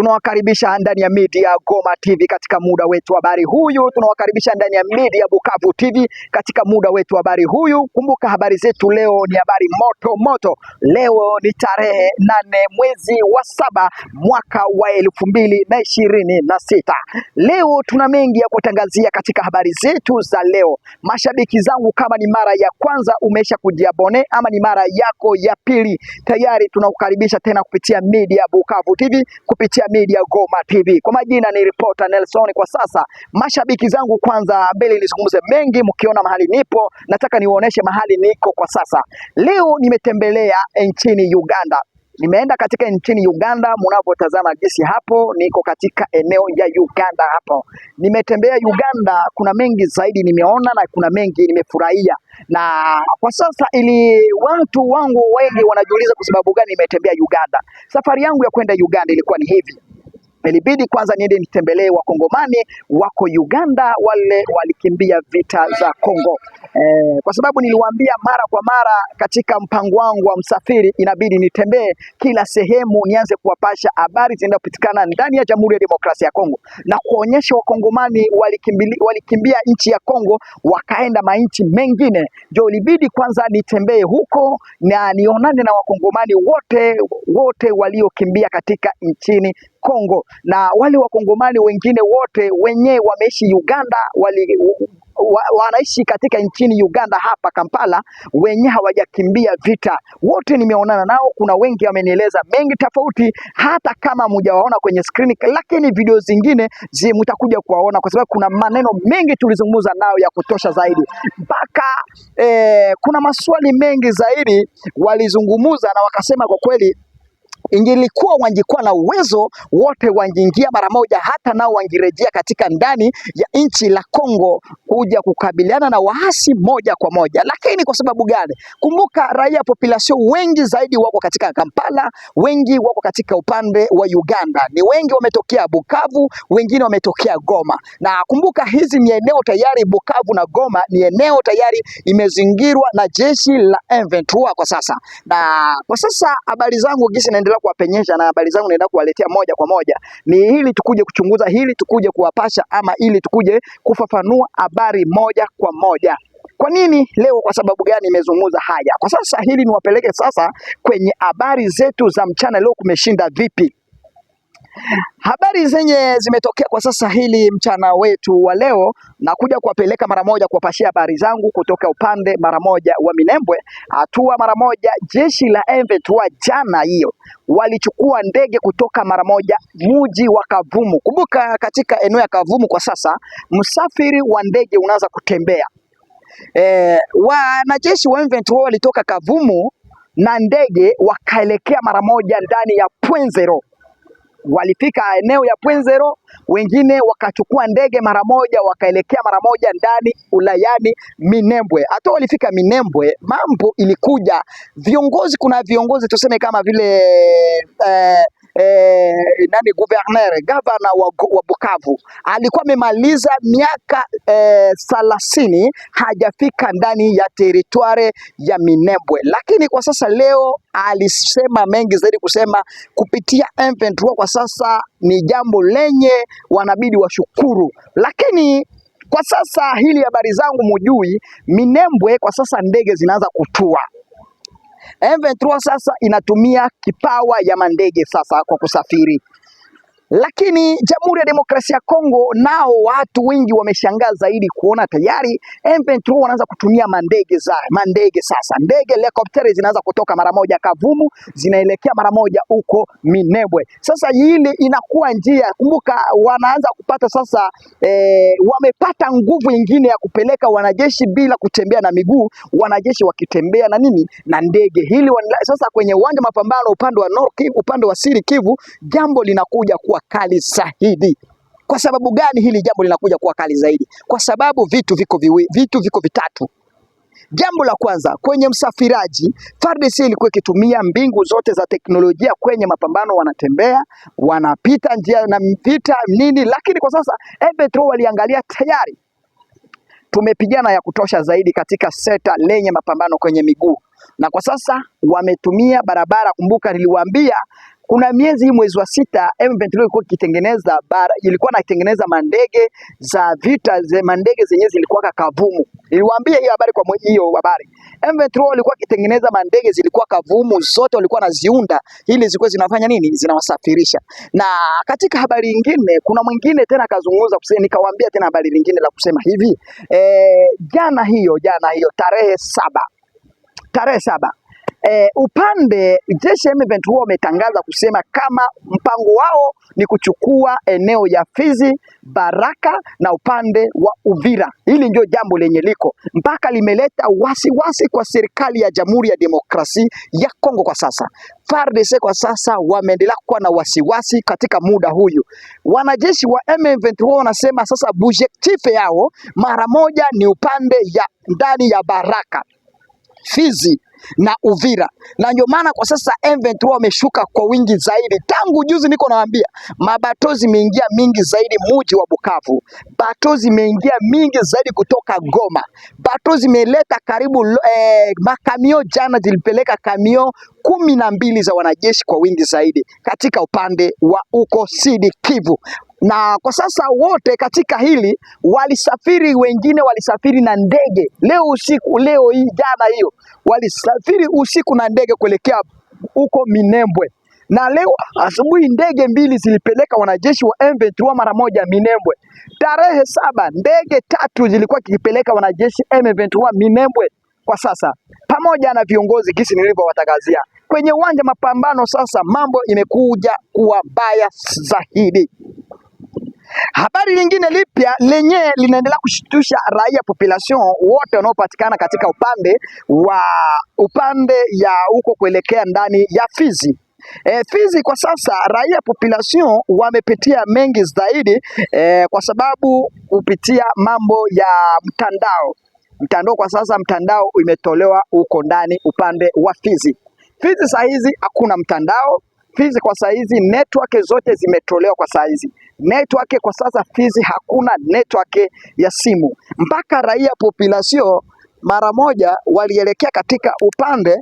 Tunawakaribisha ndani ya media Goma TV katika muda wetu habari huyu. Tunawakaribisha ndani ya media Bukavu TV katika muda wetu habari huyu. Kumbuka habari zetu leo ni habari moto moto. Leo ni tarehe 8 mwezi wa 7 mwaka wa 2026. Leo tuna mengi ya kutangazia katika habari zetu za leo. Mashabiki zangu, kama ni mara ya kwanza umesha kujiabone ama ni mara yako ya pili, tayari tunakukaribisha tena kupitia media Bukavu TV, kupitia media Goma TV. Kwa majina ni reporter Nelson. Kwa sasa mashabiki zangu, kwanza mbele nizungumze mengi, mkiona mahali nipo nataka niwaoneshe mahali niko kwa sasa. Leo nimetembelea nchini Uganda. Nimeenda katika nchini Uganda, mnapotazama jinsi hapo niko katika eneo ya Uganda hapo. Nimetembea Uganda, kuna mengi zaidi nimeona na kuna mengi nimefurahia. Na kwa sasa ili watu wangu wengi wanajiuliza kwa sababu gani nimetembea Uganda. Safari yangu ya kwenda Uganda ilikuwa ni hivi. Ilibidi kwanza niende nitembelee wakongomani wako Uganda, wale walikimbia vita za Kongo. Kwa sababu niliwaambia mara kwa mara katika mpango wangu wa msafiri, inabidi nitembee kila sehemu, nianze kuwapasha habari zinazopatikana ndani ya Jamhuri ya Demokrasia ya Kongo na kuonyesha wakongomani walikimbia nchi ya Kongo wakaenda manchi mengine. Ndio ilibidi kwanza nitembee huko na nionane na wakongomani wote waliokimbia katika nchini Kongo, na wale wakongomani wengine wote wenye wameishi Uganda, wanaishi katika nchini Uganda hapa Kampala, wenye hawajakimbia vita, wote nimeonana nao. Kuna wengi wamenieleza mengi tofauti, hata kama mjawaona kwenye screen, lakini video zingine mtakuja kuwaona, kwa sababu kuna maneno mengi tulizungumza nao ya kutosha zaidi, mpaka kuna maswali mengi zaidi walizungumuza na wakasema kwa kweli ingilikuwa wangekuwa na uwezo wote wangiingia mara moja, hata nao wangirejea katika ndani ya nchi la Kongo kuja kukabiliana na waasi moja kwa moja. Lakini kwa sababu gani? Kumbuka raia population wengi zaidi wako katika Kampala, wengi wako katika upande wa Uganda, ni wengi wametokea Bukavu, wengine wametokea Goma. Na kumbuka hizi ni eneo tayari, Bukavu na Goma ni eneo tayari imezingirwa na jeshi la M23 kwa sasa. Na kwa sasa habari zangu gisi naendelea kuwapenyesha, na habari zangu naenda kuwaletea moja kwa moja, ni ili tukuje kuchunguza hili, tukuje kuwapasha, ama ili tukuje kufafanua habari moja kwa moja. Kwa nini leo? Kwa sababu gani nimezungumza haya? Kwa sasa hili niwapeleke sasa kwenye habari zetu za mchana. Leo kumeshinda vipi? Habari zenye zimetokea kwa sasa hili mchana wetu wa leo, na kuja kuwapeleka mara moja kuwapashia habari zangu kutoka upande mara moja wa Minembwe. Hatua mara moja, jeshi la M23 jana hiyo walichukua ndege kutoka mara moja mji wa Kavumu. Kumbuka katika eneo ya Kavumu kwa sasa msafiri wa ndege unaanza kutembea. Wanajeshi wa M23 walitoka Kavumu na ndege wakaelekea mara moja ndani ya Pwenzero. Walifika eneo ya Pwenzero, wengine wakachukua ndege mara moja wakaelekea mara moja ndani ulayani Minembwe. Hata walifika Minembwe, mambo ilikuja viongozi, kuna viongozi tuseme kama vile gavana wa Bukavu alikuwa amemaliza miaka 30 hajafika ndani ya teritwari ya Minembwe, lakini kwa sasa leo alisema mengi zaidi, kusema kupitia M23 kwa sasa ni jambo lenye wanabidi washukuru. Lakini kwa sasa hili habari zangu mujui, Minembwe kwa sasa ndege zinaanza kutua. M23 sasa inatumia kipawa ya mandege sasa kwa kusafiri. Lakini Jamhuri ya Demokrasia ya Kongo nao watu wengi wameshangaa zaidi kuona tayari M23 wanaanza kutumia mandege sasa. Ndege helikopteri zinaanza kutoka mara moja Kavumu zinaelekea mara moja huko Minembwe. Sasa hili inakuwa njia, kumbuka wanaanza kupata sasa wamepata nguvu nyingine ya kupeleka wanajeshi bila kutembea na miguu, wanajeshi wakitembea na nini na ndege. Hili sasa kwenye uwanja mapambano upande wa North Kivu, upande wa Sud Kivu, jambo linakuja kuwa kali zaidi. Kwa sababu gani hili jambo linakuja kuwa kali zaidi? Kwa sababu vitu viko vitatu. Jambo la kwanza, kwenye msafiraji, FARDC ilikuwa ikitumia mbingu zote za teknolojia kwenye mapambano, wanatembea, wanapita njia na mpita nini, lakini kwa sasa M23 waliangalia tayari tumepigana ya kutosha zaidi katika sekta lenye mapambano kwenye miguu, na kwa sasa wametumia barabara. Kumbuka niliwaambia kuna miezi hii mwezi wa sita M23 ilikuwa inatengeneza mandege za vita, mandege zenyewe zilikuwa Kavumu. Niliwaambia hiyo habari kwa hiyo habari. M23 walikuwa kitengeneza mandege, zilikuwa Kavumu, zote walikuwa naziunda ili zilikuwa zinafanya nini? Zinawasafirisha. Na katika habari nyingine kuna mwingine tena akazungumza kusema, nikawaambia tena habari nyingine la kusema hivi, jana hiyo tarehe saba upande jeshi M23 wametangaza kusema kama mpango wao ni kuchukua eneo ya Fizi, Baraka na upande wa Uvira. Hili ndio jambo lenye liko mpaka limeleta wasiwasi kwa serikali ya Jamhuri ya Demokrasia ya Kongo. Kwa sasa FARDC kwa sasa wameendelea kuwa na wasiwasi katika muda huyu. Wanajeshi wa M23 wanasema sasa objective yao mara moja ni upande ya ndani ya Baraka, Fizi na Uvira, na ndio maana kwa sasa M23 wameshuka kwa wingi zaidi. Tangu juzi niko nawaambia mabatozi imeingia mingi zaidi muji wa Bukavu, batozi imeingia mingi zaidi kutoka Goma, batozi imeleta karibu makamio. Jana zilipeleka kamio 12 za wanajeshi kwa wingi zaidi katika upande wa uko Sud Kivu. Na kwa sasa wote katika hili walisafiri, wengine walisafiri na ndege leo usiku, leo hii jana hiyo walisafiri usiku na ndege kuelekea huko Minembwe, na leo asubuhi ndege 2 zilipeleka wanajeshi wa M23 mara moja Minembwe. Tarehe 7 ndege 3 zilikuwa kipeleka wanajeshi M23 Minembwe kwa sasa, pamoja na viongozi kisi nilivyowatangazia kwenye uwanja mapambano. Sasa mambo imekuja kuwa baya zaidi. Habari lingine lipya lenye linaendelea kushtusha raia population wote wanaopatikana katika upande ya huko kuelekea ndani ya Fizi. Fizi kwa sasa raia population wamepitia mengi zaidi kwa sababu kupitia mambo ya mtandao kwa sasa mtandao imetolewa huko ndani upande wa Fizi. Fizi saa hizi hakuna mtandao. Fizi kwa saa hizi network zote zimetolewa kwa saa hizi. Network kwa sasa Fizi hakuna network ya simu. Mpaka raia population mara moja walielekea katika upande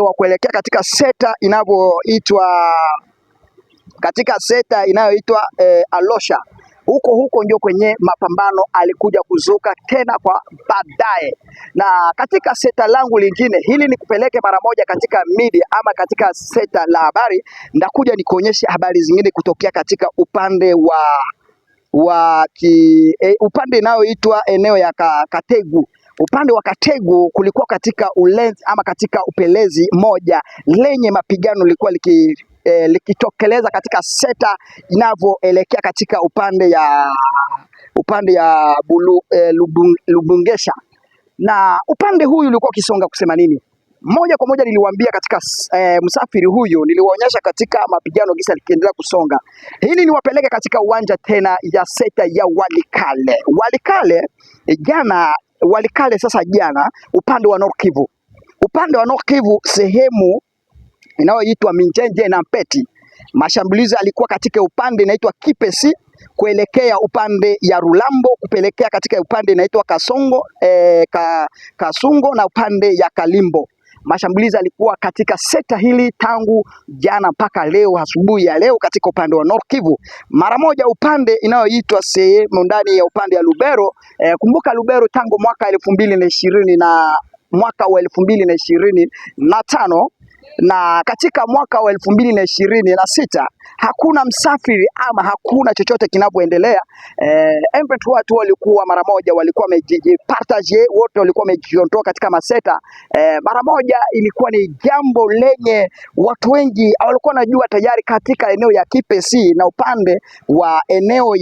wa kuelekea katika seta inayoitwa Alosha. Huko ndio kwenye mapambano alikuja kuzuka tena kwa baadaye. Na katika seta langu lingine hili ni kupeleke mara moja katika media ama katika seta la habari, ndakuja nikuonyeshe habari zingine kutokea katika upande upande inayoitwa eneo ya Kategu. Upande wa Kategu kulikuwa katika ulenzi ama katika upelezi moja lenye mapigano lilikuwa likitokeleza katika seta inavyoelekea katika upande ya Lubungesha. Na upande huyu ulikuwa kisonga kusema nini? Moja kwa moja niliwaambia katika msafiri huyu, niliwaonyesha katika mapigano gisa likiendelea kusonga. Hili niwapeleke katika uwanja tena ya seta ya Walikale sasa jana upande wa Nord Kivu. Upande wa Nord Kivu sehemu inayoitwa Minjenje na Mpeti. Mashambulizi alikuwa katika upande inaitwa Kipesi kuelekea upande ya Rulambo kupelekea katika upande inaitwa Kasungo na upande ya Kalimbo. Mashambulizi alikuwa katika seta hili tangu jana mpaka leo asubuhi ya leo katika upande wa Nord Kivu. Mara moja upande inayoitwa sehemu ndani ya upande ya Lubero. Kumbuka Lubero tangu mwaka 2020 na mwaka wa 2025 na katika mwaka wa 2026 hakuna msafiri ama hakuna chochote kinavyoendelea. M23 watu walikuwa mara moja walikuwa wamejipartage, wote walikuwa wamejiondoa katika maseta. Mara moja ilikuwa ni jambo lenye watu wengi walikuwa wanajua tayari katika eneo ya Kipesi na upande wa eneo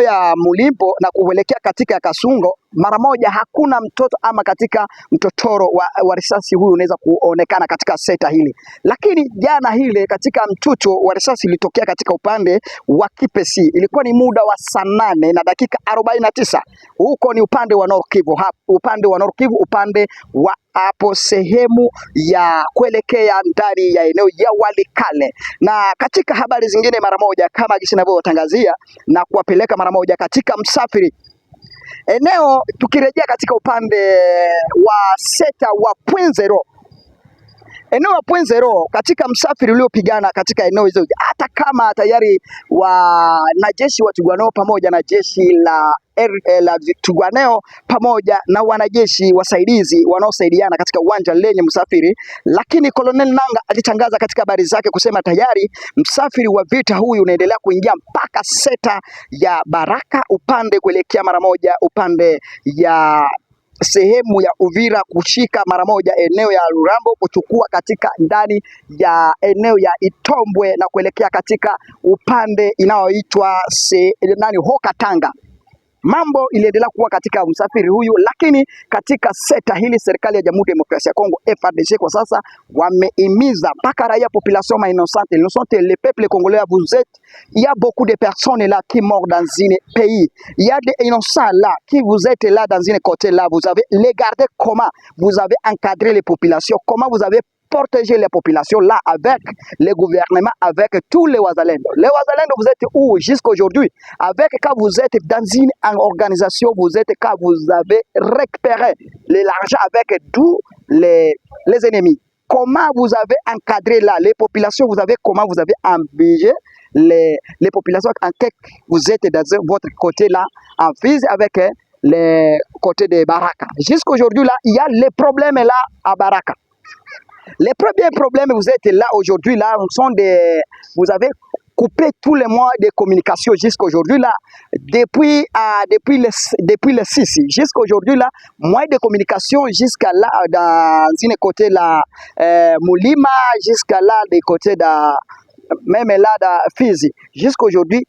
ya Mulimpo na kuelekea katika Kasungo. Mara moja hakuna mtoto ama katika mtotoro wa risasi huyu unaweza kuonekana katika seta hili. Lakini jana hile katika mtuto wa risasi ilitokea katika upande wa Kipesi. Ilikuwa ni muda wa saa 8 na dakika 49. Huko ni upande wa Nord Kivu. Upande wa Nord Kivu, upande wa hapo sehemu ya kuelekea ndani ya eneo ya Walikale. Na katika habari zingine mara moja kama jinsi ninavyotangazia na kuwapeleka mara moja katika msafiri eneo, tukirejea katika upande wa seta wa Pwenzero. eneo la Point Zero katika msafiri uliopigana katika eneo hizo, hata kama tayari wanajeshi wa Twirwaneho pamoja na jeshi la Twirwaneho pamoja na wanajeshi wasaidizi wanaosaidiana katika uwanja lenye msafiri, lakini Colonel Nanga alitangaza katika habari zake kusema tayari msafiri wa vita huyu unaendelea kuingia mpaka seta ya Baraka upande kuelekea mara moja upande ya sehemu ya Uvira, kushika mara moja eneo ya Lurambo, kuchukua katika ndani ya eneo ya Itombwe na kuelekea katika upande inayoitwa Hoka Tanga. Mambo iliendelea kuwa katika msafiri huyu, lakini katika seta hili serikali ya Jamhuri ya Demokrasia ya Kongo FARDC kwa sasa wameimiza mpaka raia population innocente, le peuple congolais, vous êtes, il y a beaucoup de personnes là qui meurent dans un pays, il y a des innocents là qui vous êtes là dans un côté là, vous avez regardé comment vous avez encadré les populations, comment vous avez protéger les populations là avec le gouvernement, avec tous les Wazalendo. Les Wazalendo, vous êtes où jusqu'à aujourd'hui? Avec quand vous êtes dans une organisation, vous êtes quand vous avez récupéré l'argent avec tous les ennemis. Comment vous avez encadré là les populations? Vous avez comment vous avez embêché les populations en que vous êtes dans votre côté là en Fizi avec les côtés de Baraka. Jusqu'à aujourd'hui là, il y a les problèmes là à Baraka. Les premiers problèmes, vous êtes là aujourd'hui, là, vous avez coupé tous les moyens de communication jusqu'à aujourd'hui, là, depuis le 6, jusqu'à aujourd'hui, là, moyens de communication jusqu'à là, dans une côté, là, Moulima, jusqu'à là, des côtés, même là, dans Fizi, jusqu'à aujourd'hui,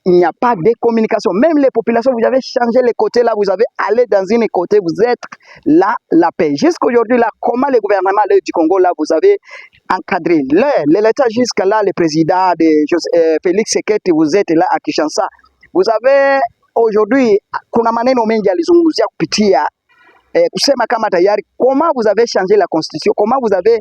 il n'y a pas de communication. Même les populations, vous avez changé les côtés là, vous avez allé dans une côté, vous êtes là, la paix. Jusqu'aujourd'hui là, comment le gouvernement du Congo là, vous avez encadré l'État jusqu'à là, le président de Félix Tshisekedi, vous êtes là à Kinshasa. Vous avez aujourd'hui, kuna maneno mengi alizungumzia kupitia kusema kama tayari comment vous avez changé la constitution, comment vous avez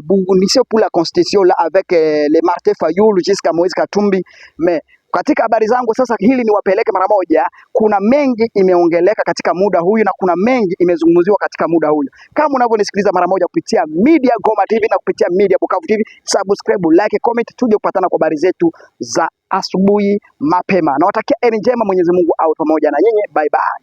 bougonnissé pour la constitution là avec les Martin Fayulu jusqu'à Moïse Katumbi. Mais katika habari zangu sasa, hili niwapeleke mara moja. Kuna mengi imeongeleka katika muda huyu na kuna mengi imezungumziwa katika muda huyu. Kama unavyonisikiliza mara moja kupitia Media Goma TV na kupitia Media Bukavu TV, subscribe, like, comment, tuje kupatana kwa habari zetu za asubuhi mapema. Nawatakia heri njema, Mwenyezi Mungu awe pamoja na nyinyi. Bye bye.